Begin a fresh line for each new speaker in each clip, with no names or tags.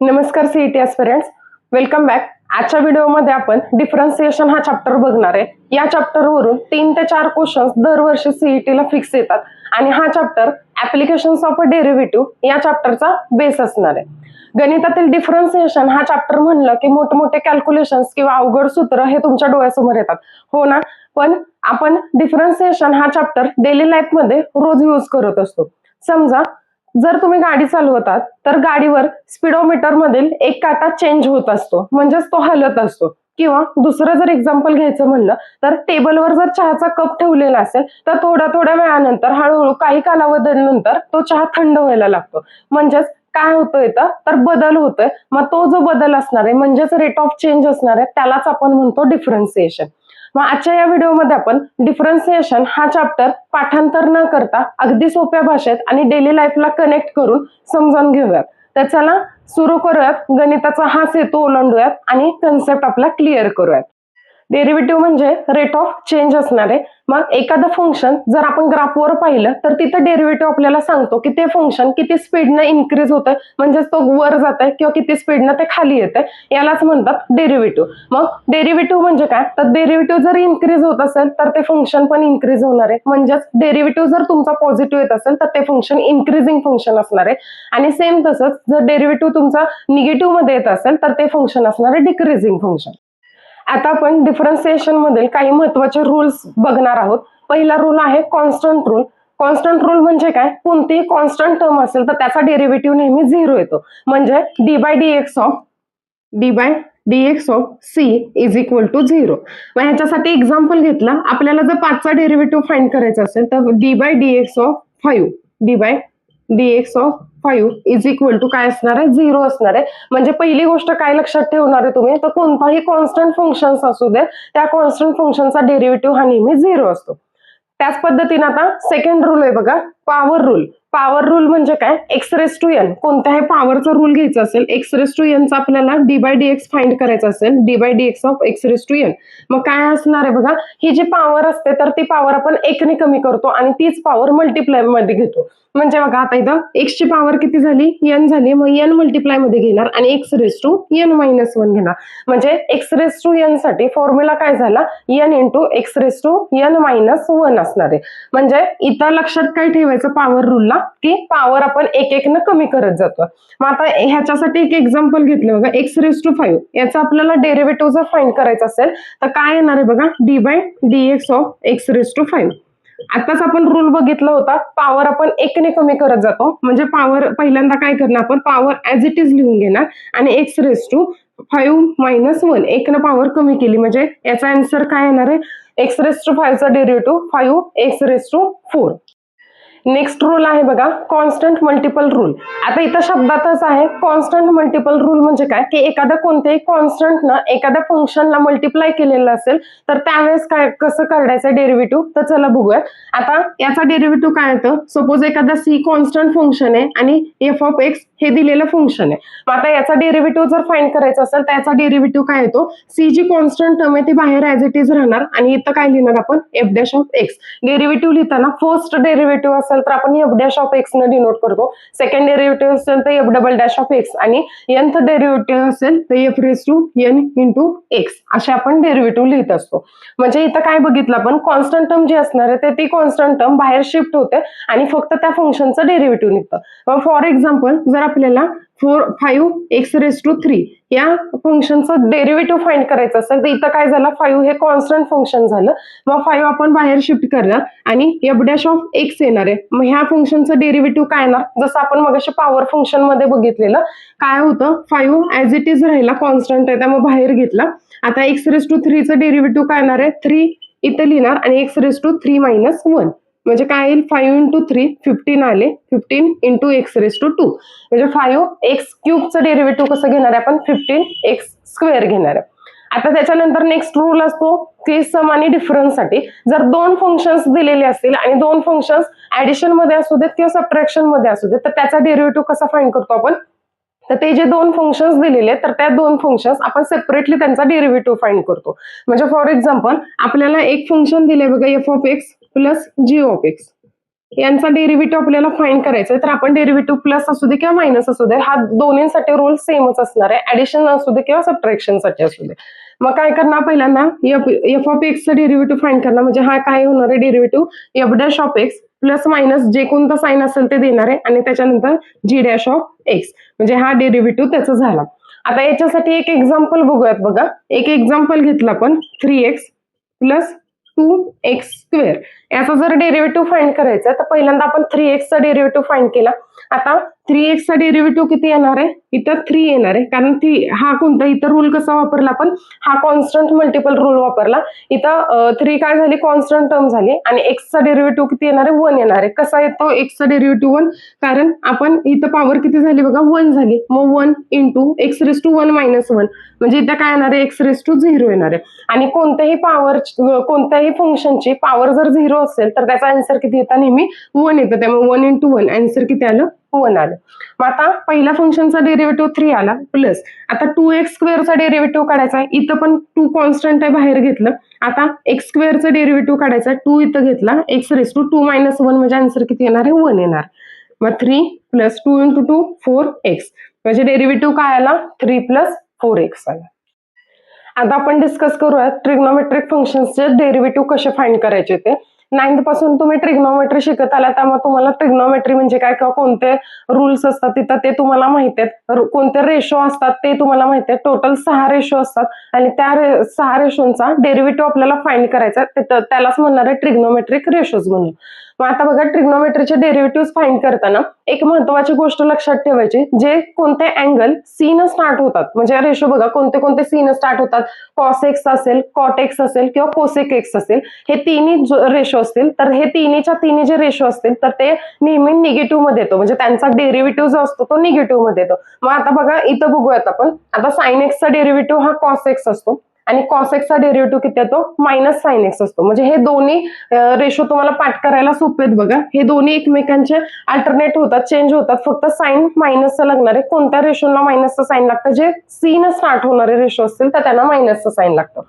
नमस्कार CET एस्पिरंट्स, welcome back. आजच्या व्हिडिओमध्ये आपण डिफरन्सिएशन हा चॅप्टर बघणार आहे. या चॅप्टरवरून 3 ते 4 क्वेश्चन्स दरवर्षी सीईटीला फिक्स येतात आणि हा chapter applications of a derivative या चॅप्टरचा बेस असणार आहे. गणितातील डिफरन्सिएशन हा चॅप्टर म्हणलं की मोठमोठे कॅल्क्युलेशन्स किंवा अवघड सूत्र हे तुमच्या डोळ्यासमोर येतात, हो ना. पण आपण डिफरन्सिएशन हा चॅप्टर डेली लाईफ मध्ये रोज यूज करत असतो. समजा जर तुम्ही गाडी चालवतात तर गाडीवर स्पीडोमीटर मधील एक काटा चेंज होत असतो, म्हणजेच तो हलत असतो. किंवा दुसरं जर एक्झाम्पल घ्यायचं म्हणलं तर टेबलवर जर चहाचा कप ठेवलेला असेल तर थोड्या थोड्या वेळानंतर हळूहळू काही कालावधीनंतर तो चहा थंड व्हायला लागतो. म्हणजेच काय होतोय तर बदल होतोय. मग तो जो बदल असणार आहे म्हणजेच रेट ऑफ चेंज असणार आहे त्यालाच आपण म्हणतो डिफरन्सिएशन. मग आजच्या या व्हिडिओमध्ये आपण डिफरन्सिएशन हा चॅप्टर पाठांतर न करता अगदी सोप्या भाषेत आणि डेली लाईफला कनेक्ट करून समजावून घेऊयात. तर चला सुरू करूयात. गणिताचा हा सेतू ओलांडूयात आणि कन्सेप्ट आपला क्लिअर करूयात. डेरिव्हेटिव्ह म्हणजे रेट ऑफ चेंज असणार आहे. मग एखादं फंक्शन जर आपण ग्राफवर पाहिलं तर तिथं डेरिव्हेटिव्ह आपल्याला सांगतो की ते फंक्शन किती स्पीडनं इन्क्रीज होतंय, म्हणजेच तो वर जात आहे किंवा किती स्पीडनं ते खाली येतंय, यालाच म्हणतात डेरिव्हेटिव्ह. मग डेरिव्हेटिव्ह म्हणजे काय, तर डेरिव्हेटिव्ह जर इन्क्रीज होत असेल तर ते फंक्शन पण इन्क्रीज होणार आहे. म्हणजेच डेरिव्हेटिव्ह जर तुमचा पॉझिटिव्ह येत असेल तर ते फंक्शन इन्क्रीजिंग फंक्शन असणार आहे. आणि सेम तसंच जर डेरिव्हेटिव्ह तुमचा निगेटिव्ह मध्ये येत असेल तर ते फंक्शन असणार आहे डिक्रीजिंग फंक्शन. आता आपण डिफरन्सिएशन मधील काही महत्वाचे रूल्स बघणार आहोत. पहिला रूल आहे कॉन्स्टंट रूल. कॉन्स्टंट रूल म्हणजे काय, कोणतीही कॉन्स्टंट टर्म असेल तर त्याचा डेरिव्हेटिव्ह नेहमी 0 येतो. म्हणजे d by d x of c is equal to 0. मग ह्याच्यासाठी एक्झाम्पल घेतला, आपल्याला जर 5चा डेरिव्हेटिव्ह फाइंड करायचा असेल तर d by d x of 5 is equal to काय असणार आहे, 0 असणार आहे. म्हणजे पहिली गोष्ट काय लक्षात ठेवणार आहे तुम्ही, तर कोणताही कॉन्स्टंट फंक्शन असू दे त्या कॉन्स्टंट फंक्शनचा डेरिव्हेटिव्ह हा नेहमी 0 असतो. त्याच पद्धतीने आता सेकंड रूल आहे बघा, पॉवर रूल. पॉवर रूल म्हणजे काय, एक्स रेस टू एन, कोणत्याही पॉवरचा रूल घ्यायचा असेल, एक्स रेस टू एनचा आपल्याला d by d x find करायचं असेल, d by d x of x raise to n. मग काय असणार आहे बघा, ही जी पॉवर असते तर ती पॉवर आपण 1 ने कमी करतो आणि तीच पॉवर मल्टिप्लाय मध्ये घेतो. म्हणजे बघा आता इथं एक्स ची पॉवर किती झाली, एन झाली. मग एन मल्टिप्लाय मध्ये घेणार आणि x raise to n minus 1 घेणार. म्हणजे एक्स रेस टू एन साठी फॉर्म्युला काय झाला, n into x raise to n minus 1 असणार आहे. म्हणजे इथं लक्षात काय ठेवायचं पॉवर रूलला, की पॉवर आपण 1 न कमी करत जातो. मग आता ह्याच्यासाठी एक एक्झाम्पल घेतलं बघा, एक्स रेस टू 5 याचा आपल्याला डेरिव्हेटिव्ह जर फाइंड करायचं असेल तर काय येणार आहे बघा, d by d x of x raise to 5. आताच आपण रूल बघितला होता, पॉवर आपण 1 ने कमी करत जातो. म्हणजे पॉवर पहिल्यांदा काय करणार आपण, पॉवर ऍज इट इज लिहून घेणार आणि एक्स रेस टू 5 मायनस 1 1 न पॉवर कमी केली. म्हणजे याचा आन्सर काय येणार आहे, एक्स रेस टू 5 चा derivative 5 x raise to 4. Next rule आहे बघा, कॉन्स्टंट मल्टिपल रूल. आता इथं शब्दातच आहे कॉन्स्टंट मल्टिपल रूल म्हणजे काय, की एखाद्या कोणत्याही कॉन्स्टंटनं एखाद्या फंक्शनला मल्टिप्लाय केलेलं असेल तर त्यावेळेस काय कसं काढायचं डेरिव्हेटिव्ह, तर चला बघूया. आता याचा डेरिव्हेटिव्ह काय येतं, सपोज एखादा सी कॉन्स्टंट फंक्शन आहे आणि एफ ऑफ एक्स हे दिलेलं फंक्शन आहे. मग आता याचा डेरिव्हेटिव्ह जर फाइंड करायचा असेल तर याचा डेरिव्हेटिव्ह काय येतो, सी जी कॉन्स्टंट टर्म आहे ती बाहेर ऍज इट इज राहणार आणि इथं काय लिहिणार आपण, f dash of x. Derivative लिहिताना फर्स्ट डेरिव्हेटिव्ह असेल तर आपण एफ डॅश ऑफ एक्स न डिनोट करतो, सेकंड डेरिव्हेटिव्ह असेल तर f double dash of x आणि nth डेरिव्हेटिव्ह असेल तर f raise to n into x असे आपण डेरिव्हेटिव्ह लिहित असतो. म्हणजे इथं काय बघितलं आपण, कॉन्स्टंट टर्म जी असणार आहे ती कॉन्स्टंट टर्म बाहेर शिफ्ट होते आणि फक्त त्या फंक्शनचं डेरिव्हेटिव्ह निघतं. मग फॉर एक्झाम्पल जर आपल्याला 5 एक्स रेस टू 3 या फंक्शनचं डेरिव्हेटिव्ह फाइंड करायचं असेल तर इथं काय झालं, 5 हे कॉन्स्टंट फंक्शन झालं. मग 5 आपण बाहेर शिफ्ट करणार आणि एफ डॅश ऑफ एक्स येणार आहे. मग ह्या फंक्शनचं डेरिव्हेटिव्ह काय येणार, जसं आपण मगाशी पॉवर फंक्शन मध्ये बघितलेलं काय होतं, 5 ऍज इट इज राहिला, कॉन्स्टंट आहे त्यामुळे बाहेर घेतला. आता एक्स रेस टू 3 चं डेरिव्हेटिव्ह काय येणार आहे, 3 इथं लिहिणार आणि एक्स रेस टू 3 मायनस 1. म्हणजे काय येईल, 5 इंटू 3 15 आले, 15 इंटू एक्स रेस टू 2 म्हणजे 5 एक्स क्यूबचं डेरिव्हेटिव्ह कसं घेणार आहे आपण, 15 एक्स स्क्वेअर घेणार आहे. आता त्याच्यानंतर नेक्स्ट रूल असतो की सम आणि डिफरन्स साठी. जर 2 फंक्शन्स दिलेले असतील आणि 2 फंक्शन्स ऍडिशन मध्ये असू देत किंवा सबट्रॅक्शन मध्ये असू देत तर त्याचा डेरिव्हेटिव्ह कसा फाइंड करतो आपण, तर ते जे 2 फंक्शन्स दिलेले तर त्या 2 फंक्शन्स आपण सेपरेटली त्यांचा डेरिव्हेटिव्ह फाइंड करतो. म्हणजे फॉर एक्झाम्पल आपल्याला एक फंक्शन दिले बघा, f of x plus g of x. यांचा डेरिव्हेटिव्ह आपल्याला फाइंड करायचा आहे, तर आपण डेरिव्हेटिव्ह प्लस असू दे किंवा मायनस असू दे, हा दोन्हीसाठी रूल सेमच असणार आहे, ऍडिशन असू दे किंवा सबट्रॅक्शन साठी असू दे. मग काय करणार, पहिल्यांदा एफ ऑफ एक्सचं डेरिव्हेटिव्ह फाइंड करणार, म्हणजे हा काय होणार आहे derivative F dash of x plus minus जे कोणता साइन असेल ते देणार आहे, आणि त्याच्यानंतर जी डॅश ऑफ एक्स, म्हणजे हा डेरिव्हेटिव्ह त्याचा झाला. आता याच्यासाठी एक एक्झाम्पल बघूयात बघा. एक एक्झाम्पल घेतलं आपण 3x प्लस 2x² याचा जर डेरिव्हेटिव्ह फाइंड करायचा तर पहिल्यांदा आपण 3x चा डेरिव्हेटिव्ह फाइंड केला. आता 3x चा डेरिव्हेटिव्ह किती येणार आहे, इथं 3 येणार आहे, कारण हा कोणता इथं रूल कसा वापरला आपण, हा कॉन्स्टंट मल्टिपल रूल वापरला. इथं 3 काय झाली, कॉन्स्टंट टर्म झाली, आणि x चा डेरिव्हेटिव्ह किती येणार आहे, 1 येणार आहे. कसा येतो x चा डेरिव्हेटिव्ह 1, कारण आपण इथं पॉवर किती झाली बघा, 1 झाली, मग 1 इंटू x⁻1 - 1, म्हणजे इथं काय येणार आहे, x⁻0 येणार आहे. आणि कोणत्याही फंक्शनची पॉवर जर 0 असेल तर त्याचा आन्सर किती येतं, नेहमी 1 येतं, त्यामुळे 1 × 1 आन्सर किती आलं, 1 आलं. मग आता पहिल्या फंक्शनचा डेरिव्हेटिव्ह 3 आला, प्लस आता 2x² चा डेरिव्हेटिव्ह काढायचा आहे. इथं पण 2 कॉन्स्टंट आहे, बाहेर घेतलं. आता x² चा डेरिव्हेटिव्ह काढायचा आहे, 2 इथं घेतला, x⁻2 - 1 म्हणजे आन्सर किती येणार आहे, 1 येणार. मग 3 + 2 × 2 4x, म्हणजे डेरिव्हेटिव्ह काय आला, 3 + 4x आला. आता आपण डिस्कस करूया ट्रिग्नोमेट्रिक फंक्शन्सचे डेरिव्हेटिव्ह कसे फाइंड करायचे ते. 9th पासून तुम्ही ट्रिग्नोमेट्री शिकत आला, त्यामुळे तुम्हाला ट्रिग्नोमेट्री म्हणजे काय किंवा कोणते रूल्स असतात तिथं ते तुम्हाला माहिती आहेत, कोणते रेशो असतात ते तुम्हाला माहिती आहे. टोटल 6 रेशो असतात, आणि त्या 6 रेशोंचा डेरिव्हेटिव्ह आपल्याला फाइंड करायचा, त्यालाच म्हणणार आहे ट्रिग्नोमेट्रिक रेशोज म्हणून. मग आता बघा, ट्रिग्नोमेट्रीचे डेरिव्हेटिव्ह फाइंड करताना एक महत्वाची गोष्ट लक्षात ठेवायची, जे कोणते अँगल सी न स्टार्ट होतात, म्हणजे रेशो बघा कोणते कोणते सी न स्टार्ट होतात, कॉस एक्स असेल, कॉट एक्स असेल किंवा कोसेक एक्स असेल, हे तिन्ही रेशो असतील, तर हे तिन्हीच्या तिन्ही जे रेशो असतील तर ते नेहमी निगेटिव्ह मध्ये येतो, म्हणजे त्यांचा डेरिव्हेटिव्ह जो असतो तो निगेटिव्ह मध्ये येतो. मग आता बघा इथं बघूयात आपण, आता साइन एक्सचा डेरिव्हेटिव्ह हा कॉस एक्स असतो, आणि कॉस एक्सचा डेरिव्हेटिव्ह किती येतो, मायनस साइन एक्स असतो. म्हणजे हे दोन्ही रेशो तुम्हाला पाठ करायला सोपे आहेत बघा. हे दोन्ही एकमेकांचे अल्टरनेट होतात, चेंज होतात, फक्त साइन मायनसचा लागणार आहे. कोणत्या रेशोला मायनसचं साइन लागतं, जे सी न स्टार्ट होणारे रेशो असतील तर त्यांना मायनसचं साइन लागतं.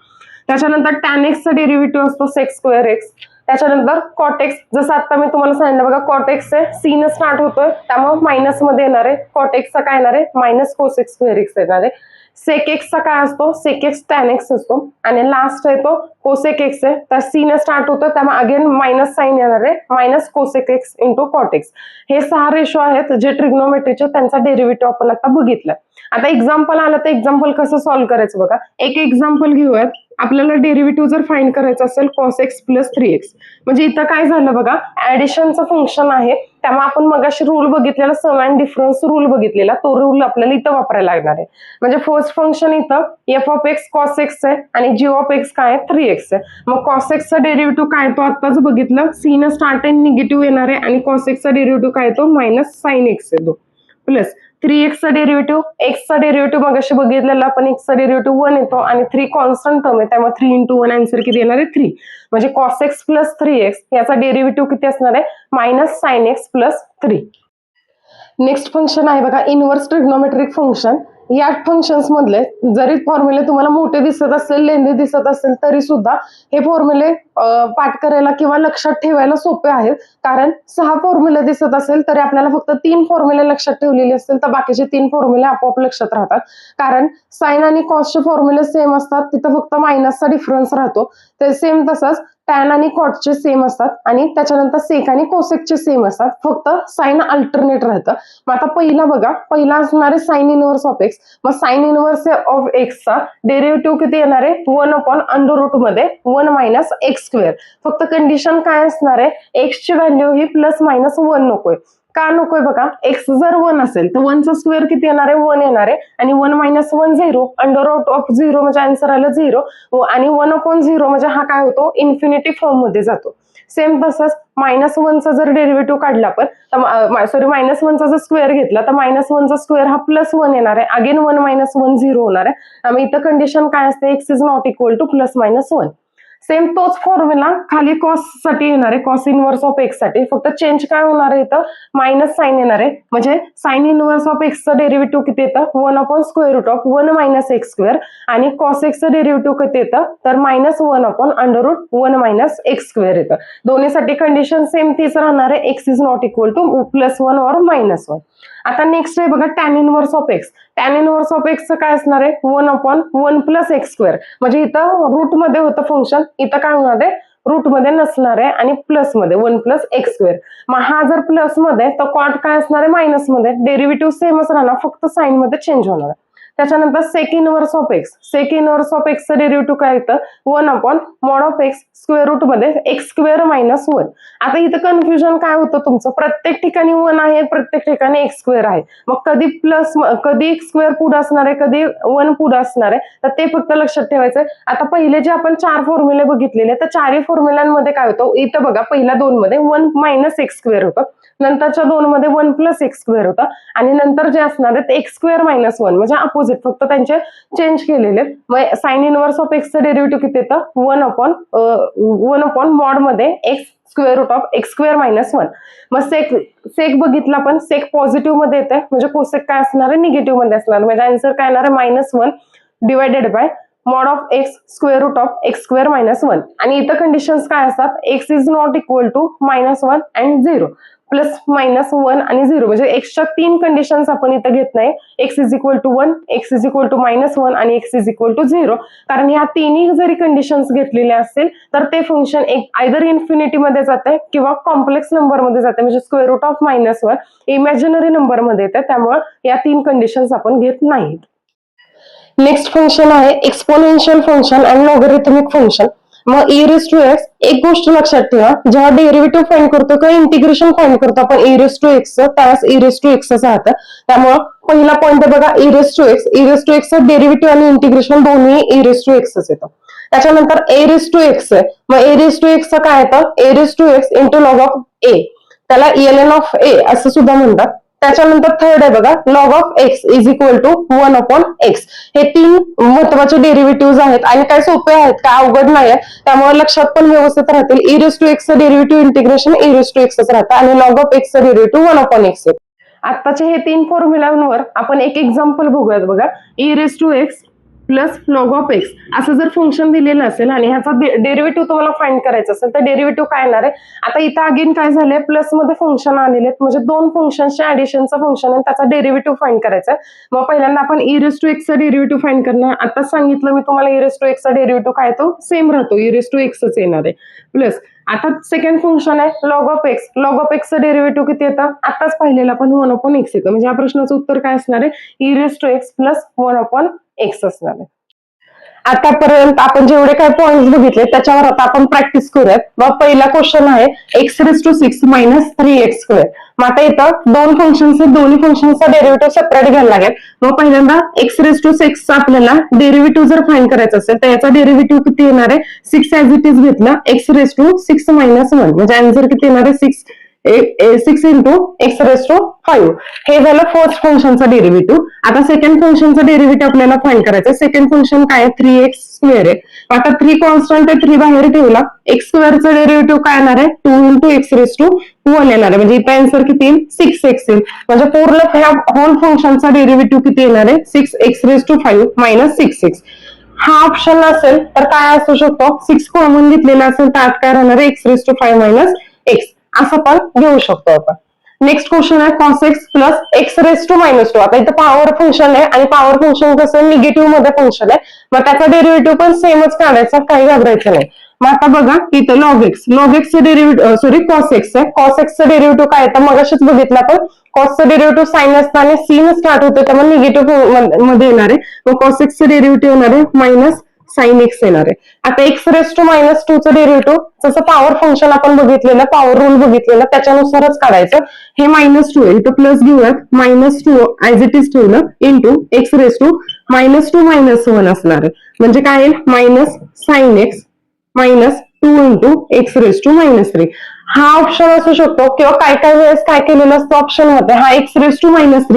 त्याच्यानंतर टॅन एक्सचा डेरिव्हेटिव्ह असतो sec² x. त्याच्यानंतर कॉट एक्स, जसं आता मी तुम्हाला सांगितलं बघा, कॉट एक्स सी न स्टार्ट होतोय त्यामुळे मायनस मध्ये येणार आहे. कॉट एक्सचा काय येणार आहे, मायनस cosec² x येणार आहे. सेक एक्सचा काय असतो, सेक एक्स टॅन एक्स असतो, आणि लास्ट आहे तो कोसेक एक्स आहे, तर सी ने स्टार्ट होतो त्यामुळे अगेन मायनस साइन येणार आहे, minus cosec x × cot x. हे 6 रेशो आहेत जे ट्रिग्नोमेट्रीचे, त्यांचा डेरिव्हेटिव्ह आपण आता बघितलं. आता एक्झाम्पल आलं तर एक्झाम्पल कसं सॉल्व्ह करायचं बघा. एक एक्झाम्पल घेऊयात. आपल्याला डेरिव्हेटिव्ह जर फाइंड करायचं असेल cos x + 3x, म्हणजे इथं काय झालं बघा, ऍडिशनचं फंक्शन आहे, त्यामुळे आपण मगाशी रूल बघितलेला, सम अँड डिफरन्स रूल बघितलेला, तो रूल आपल्याला इथं वापरायला लागणार आहे. म्हणजे फर्स्ट फंक्शन इथं f of x cos x आहे, आणि g ऑफ x काय आहे, 3x आहे. मग cos x चा डेरिव्हेटिव्ह काय तो आताच बघितलं, सी न स्टार्ट आहे, निगेटिव्ह येणार आहे, आणि cos x चा डेरिव्हेटिव्ह काय तो मायनस साइन एक्स येतो, प्लस 3x चा डेरिव्हेटिव्ह, x चा डेरिव्हेटिव्ह मगाशी बघितलेला आपण, x चा डेरिव्हेटिव्ह 1 येतो, आणि 3 कॉन्स्टंट टर्म आहे त्यामुळे 3 × 1 आन्सर किती येणार आहे, 3. म्हणजे cos x + 3x याचा डेरिव्हेटिव्ह किती असणार आहे, minus sine x + 3. Next function आहे बघा, इनव्हर्स ट्रिग्नोमेट्रिक फंक्शन. या फंक्शन्स मधले जरी फॉर्म्युले तुम्हाला मोठे दिसत असेल, लेंदी दिसत असेल, तरी सुद्धा हे फॉर्म्युले पाठ करायला किंवा लक्षात ठेवायला सोपे आहेत. कारण 6 फॉर्म्युले दिसत असेल तरी आपल्याला फक्त 3 फॉर्म्युले लक्षात ठेवलेले असतील, तर बाकीचे 3 फॉर्म्युले आपोआप लक्षात राहतात. कारण साइन आणि कॉसचे फॉर्म्युले सेम असतात, तिथं फक्त मायनसचा डिफरन्स राहतो. ते सेम तसंच टॅन आणि कॉटचे सेम असतात, आणि त्याच्यानंतर सेक आणि कोसेकचे सेम असतात, फक्त साइन अल्टरनेट राहतं. मग आता पहिला बघा, पहिला असणार आहे साइन इनव्हर्स ऑफ एक्स. मग साइन इनव्हर्स ऑफ एक्सचा डेरिव्हेटिव्ह किती येणार आहे, 1/√1 मध्ये 1 - x². फक्त कंडिशन काय असणार आहे, एक्सची व्हॅल्यू ही ±1 नकोय. का नकोय बघा, एक्स जर 1 असेल तर 1 चा स्क्वेअर किती येणार आहे, 1 येणार आहे, आणि 1 - 1 0, √0 म्हणजे आन्सर आलं 0, आणि 1/0 म्हणजे हा काय होतो, इन्फिनिटी फॉर्म मध्ये जातो. सेम तसंच -1 चा जर डेरिव्हेटिव्ह काढला आपण, -1 चा जर स्क्वेअर घेतला तर -1 चा स्क्वेअर हा +1 येणार आहे, अगेन 1 - 1 0 होणार आहे. त्यामुळे इथं कंडिशन काय असते, x is not equal to +-1. Same तोच फॉर्म्युला खाली कॉस साठी येणार आहे, कॉस इनवर्स ऑफ एक्स साठी. फक्त चेंज काय होणार आहे इथं, मायनस साईन येणार आहे. म्हणजे साईन इनवर्स ऑफ एक्सचं डेरिव्हेटिव्ह किती येतं, 1/√1 मायनस एक्स स्क्वेअर. आणि कॉस एक्सचं डेरिव्हेटिव्ह किती येतं, तर -1/√1 मायनस एक्स स्क्वेअर येतं. दोन्हीसाठी कंडिशन सेम तीच राहणार आहे, X is not equal to +1 और -1. आता नेक्स्ट आहे बघा tan inverse of X. Tan inverse of एक्सचं काय असणार आहे, 1/1 प्लस एक्स स्क्वेअर. म्हणजे इथं रूट मध्ये होतं फंक्शन, इथं काय होणार आहे, रूट मध्ये नसणार आहे आणि प्लस मध्ये 1 + x स्क्वेअर. मग हा जर प्लस मध्ये तर कॉट काय असणार आहे, मायनस मध्ये. डेरिव्हेटिव्ह सेमच राहणार, फक्त साइन मध्ये चेंज होणार. त्याच्यानंतर sec inverse of X. Sec inverse of एक्सचं डेरिव्हेटिव्ह काय येतं, 1/mod(x) स्क्वेअर रूट मध्ये एक्स स्क्वेअर मायनस 1. आता इथं कन्फ्युजन काय होतं तुमचं, प्रत्येक ठिकाणी 1 आहे, प्रत्येक ठिकाणी एक्स स्क्वेअर आहे. मग कधी प्लस, कधी एक्स स्क्वेअर पुढे असणार आहे, कधी 1 पुढे असणार आहे, तर ते फक्त लक्षात ठेवायचं. आता पहिले जे आपण 4 फॉर्म्युले बघितलेले, तर 4 फॉर्म्युलांमध्ये काय होतं, इथं बघा पहिल्या 2 मध्ये 1 - एक्स स्क्वेअर होतं, नंतरच्या 2 मध्ये 1 + एक्स स्क्वेअर होता, आणि नंतर जे असणार आहे एक्स स्क्वेअर मायनस 1, म्हणजे अपोजिट, फक्त त्यांचे चेंज केलेले. मग साइन इनवर्स ऑफ एक्सचं डेरिव्हेटिव्ह किती येतं, 1/mod मध्ये x square root of x square minus 1. मग सेक बघितला पण, सेक पॉझिटिव्ह मध्ये येते, म्हणजे कोसेक काय असणार आहे, निगेटिव्ह मध्ये असणार. म्हणजे आन्सर काय येणार आहे, -1 divided by mod of x square root of x square minus 1. आणि इथं कंडिशन्स काय असतात, x is not equal to -1 and 0, plus -1 आणि 0. म्हणजे एक्सच्या 3 कंडिशन्स आपण इथं घेत नाही, x is equal to 1, x is equal to -1 आणि एक्स इज इक्वल टू 0. कारण ह्या तिन्ही जरी कंडिशन्स घेतलेल्या असतील तर ते फंक्शन आयदर इन्फिनिटी मध्ये जाते किंवा कॉम्प्लेक्स नंबर मध्ये जाते, म्हणजे square root of -1 imaginary number मध्ये येते. त्यामुळे या 3 कंडिशन्स आपण घेत नाहीत. नेक्स्ट फंक्शन आहे एक्सपोनेन्शियल फंक्शन आणि लॉगरिथमिक फंक्शन. मग e⁻x, एक गोष्ट लक्षात ठेवा, जेव्हा डेरिव्हेटिव्ह फाइंड करतो किंवा इंटिग्रेशन फाइंड करतो आपण e⁻x त्यावेळेस e⁻x राहतं. त्यामुळे पहिला पॉईंट बघा, e⁻x डेरिव्हेटिव्ह आणि इंटिग्रेशन दोन्ही e⁻x येतं. त्याच्यानंतर a⁻x आहे, मग a⁻x काय येतं, a⁻x into log of a, त्याला ln ऑफ a असं सुद्धा म्हणतात. त्याच्यानंतर थर्ड आहे बघा, log of x is equal to 1/x. हे 3 महत्वाचे डेरिव्हेटिव्ह आहेत आणि काय सोपे आहेत, काय अवघड नाही आहे, त्यामुळे लक्षात पण व्यवस्थित राहतील. e⁻x डेरिव्हेटिव्ह इंटिग्रेशन e⁻x राहतं आणि log of x derivative 1/x. आताचे हे 3 फॉर्म्युलांवर आपण एक एक्झाम्पल बघूयात बघा. e⁻x plus log of x असं जर फंक्शन दिलेलं असेल आणि ह्याचा डेरिव्हेटिव्ह तुम्हाला फाइंड करायचं असेल तर डेरिव्हेटिव्ह काय येणार आहे. आता इथं अगेन काय झालंय, प्लस मध्ये फंक्शन आलेले आहेत, म्हणजे 2 फंक्शनच्या ऍडिशनचं फंक्शन आहे, त्याचा डेरिव्हेटिव्ह फाइंड करायचा आहे. मग पहिल्यांदा आपण e⁻x चा डेरिव्हेटिव्ह फाइंड करणार. आता सांगितलं मी तुम्हाला e⁻x चा डेरिव्हेटिव्ह काय तो सेम राहतो, e⁻x येणार आहे. प्लस आता सेकंड फंक्शन आहे log of X. Log of एक्सचं डेरिव्हेटिव्ह किती येतं, आताच पाहिलेलं आपण 1/x येतं. म्हणजे या प्रश्नाचं उत्तर काय असणार आहे, e⁻x प्लस 1/x असणार आहे. आतापर्यंत आपण जेवढे काही पॉइंट्स बघितले त्याच्यावर आता आपण प्रॅक्टिस करूयात. मग पहिला क्वेश्चन आहे x⁻6 - 3x². मग आता इथं 2 फंक्शन्स आहेत, दोन्ही फंक्शनचा डेरिव्हेटिव्ह सेपरेट घ्यायला लागेल. मग पहिल्यांदा x⁻6 आपल्याला डेरिव्हेटिव्ह जर फाइंड करायचं असेल तर याचा डेरिव्हेटिव्ह किती येणार आहे, 6 ऍज इट इज घेतला, x⁻6 - 1 म्हणजे आन्सर किती येणार आहे, 6 into x⁵. हे झालं फर्स्ट फंक्शनचा डेरिव्हेटिव्ह. आता सेकंड फंक्शनचा डेरिव्हेटिव्ह आपल्याला फाइंड करायचं. सेकंड फंक्शन काय आहे, 3x² आहे. आता 3 कॉन्स्टंट आहे, 3 बाहेर ठेवला, x² डेरिव्हेटिव्ह काय येणार आहे, 2 into x⁻1 येणार आहे. म्हणजे इथं आन्सर किती येईल, 6x येईल. म्हणजे पूर्ण ह्या होल फंक्शनचा डेरिव्हेटिव्ह किती येणार आहे, 6x⁵ - 6x. हा ऑप्शन असेल तर काय असू शकतो, 6 कॉमन घेतलेला असेल तर आत काय राहणार आहे, x⁵ - x असं पण घेऊ शकतो आपण. नेक्स्ट क्वेश्चन आहे cos x प्लस x⁻². आता इथं पॉवर फंक्शन आहे आणि पॉवर फंक्शन कसं निगेटिव्ह मध्ये फंक्शन आहे, मग त्याचा डेरिव्हेटिव्ह पण सेमच काढायचा, काही घाबरायचं नाही. मग आता बघा इथं log x derivative cos x आहे. cos x चं डेरिव्हेटिव्ह काय येतं, मग अशीच बघितलं आपण, cos चं डेरिव्हेटिव्ह साइन असताना sin स्टार्ट होतं, त्यामुळे निगेटिव्ह मध्ये येणार आहे. मग cos x चं डेरिव्हेटिव्ह येणार आहे -sin x येणार आहे. आता x⁻² चं डेरिव्हेटिव्ह जसं पॉवर फंक्शन आपण बघितलेलं, पॉवर रूल बघितलेलं, त्याच्यानुसारच काढायचं. हे -2 आहे, इथं प्लस घेऊयात, -2 ऍज इट इज ठेवलं इंटू x⁻² - 1 असणार आहे. म्हणजे काय येईल, -sin x - 2 into x⁻³ हा ऑप्शन असू शकतो किंवा काय काय वेळेस काय केलेलं असतं ऑप्शन मध्ये हा x⁻³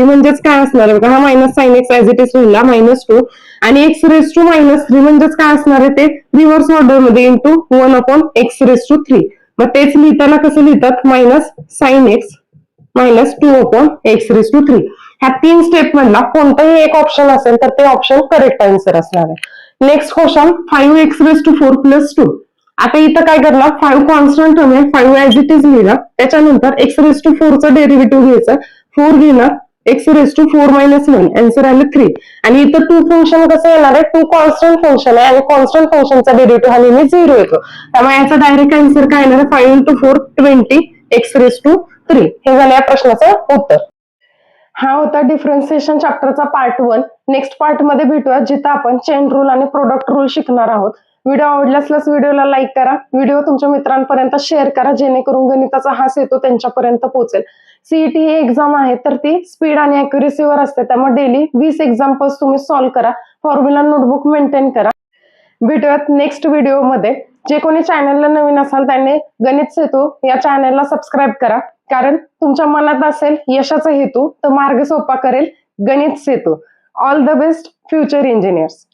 म्हणजेच काय असणार आहे बघा, हा minus sine x as it is लिहिला -2 आणि x⁻³ म्हणजेच काय असणार आहे ते रिव्हर्स ऑर्डर मध्ये इंटू 1/x⁻³ मग तेच लिहिताना कसं लिहितात मायनस साइन एक्स -2/x⁻³ ह्या 3 स्टेप मधला कोणताही एक ऑप्शन असेल तर ते ऑप्शन करेक्ट आन्सर असणार आहे. Next question 5x⁴ + 2. आता इथं काय करणार 5 कॉन्स्टंट टर्म आहे 5 ऍज इट इज लिहिलं त्याच्यानंतर x⁴ डेरिव्हेटिव्ह घ्यायचं 4 घेणार x⁴ - 1 आन्सर आलं 3 आणि इथं 2 फंक्शन कसं येणार आहे 2 कॉन्स्टंट फंक्शन आहे आणि कॉन्स्टंट फंक्शनचा डेरिव्हेटिव्ह हा नेहमी 0 येतो त्यामुळे याचा डायरेक्ट आन्सर काय येणार 5 × 4 20 x⁻³ हे झालं या प्रश्नाचं उत्तर. हा होता डिफरन्सिएशन चॅप्टरचा पार्ट 1. नेक्स्ट पार्ट मध्ये भेटूया जिथं आपण चेन रूल आणि प्रोडक्ट रूल शिकणार आहोत. व्हिडिओ आवडला असल्यास व्हिडिओला लाईक करा, व्हिडिओ तुमच्या मित्रांपर्यंत शेअर करा जेणेकरून गणिताचा हा सेतू त्यांच्यापर्यंत पोहोचेल. सीईटी ही एक्झाम आहे तर ती स्पीड आणि अॅक्युरेसीवर असते त्यामुळे डेली 20 एक्झाम्पल्स तुम्ही सॉल्व्ह करा, फॉर्म्युला नोटबुक मेंटेन करा. भेटूयात नेक्स्ट व्हिडिओमध्ये. जे कोणी चॅनलला नवीन असाल त्यांनी गणित सेतू या चॅनलला सबस्क्राईब करा, कारण तुमच्या मनात असेल यशाचा हेतू तर मार्ग सोपा करेल Ganit Setu. All the best future engineers.